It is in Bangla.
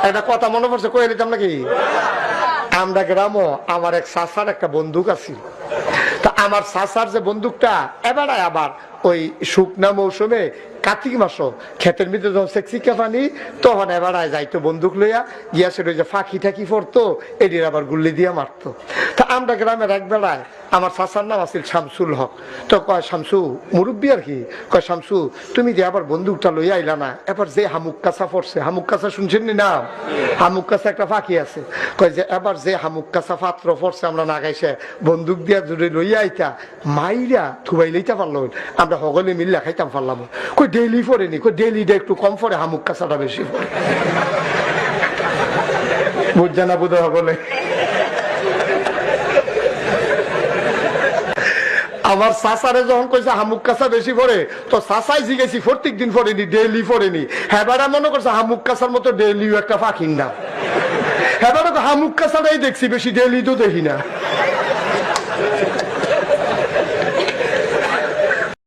একটা কথা মনে পড়ছে, কয়ে দিতাম নাকি? আমরা গ্রামও আমার এক চাচার একটা বন্দুক আছে। তা আমার চাচার যে বন্দুকটা এবার আবার ওই শুকনা মৌসুমে কার্তিক মাস ক্ষেতের মধ্যে যখন শিক্ষা পানি তখন এবার যাইতো বন্দুক লইয়া গিয়া সেটা যে ফাঁকি ঠাকি পড়তো, এটির আবার গুল্লি দিয়া মারতো। তা আমরা গ্রামের এক বেলায় আমার চাচার নাম আছিল শামসুল হক। তো কয় শামসু, মুরব্বী আর কি, কয় শামসু তুমি যে আবার বন্দুকটা লইয়া আইলা না, এবার যে হামুক কাছা পড়ছে, হামুক কাছা শুনছেন নি নাম? হামুক কাছা একটা ফাঁকি আছে। কয় যে এবার যে হামুক কাছা পাত্র পড়ছে আমরা না গাইছে বন্দুক দিয়া যদি লইয়া আইতা মাইরা থুবাই লইতে পারলো, আমরা সকলে মিল্লা খাইতাম পারলাম। কই ডেইলি পড়েনি, কই ডেইলিটা একটু কম পড়ে, হামুক কাছাটা বেশি পড়ে। বুঝছে না বুধ সকলে? আমার চাচারে যখন কইছে হামুক কাছা বেশি পড়ে, তো চাচাই জিগেছি প্রত্যেক দিন পড়েনি, ডেইলি পড়েনি। হ্যাঁ মনে করছে হামুক কাছার মতো ডেইলিও একটা ফাঁকির নাম। হ্যাঁ হামুক কাছাটাই দেখছি বেশি, ডেইলি তো দেখি না।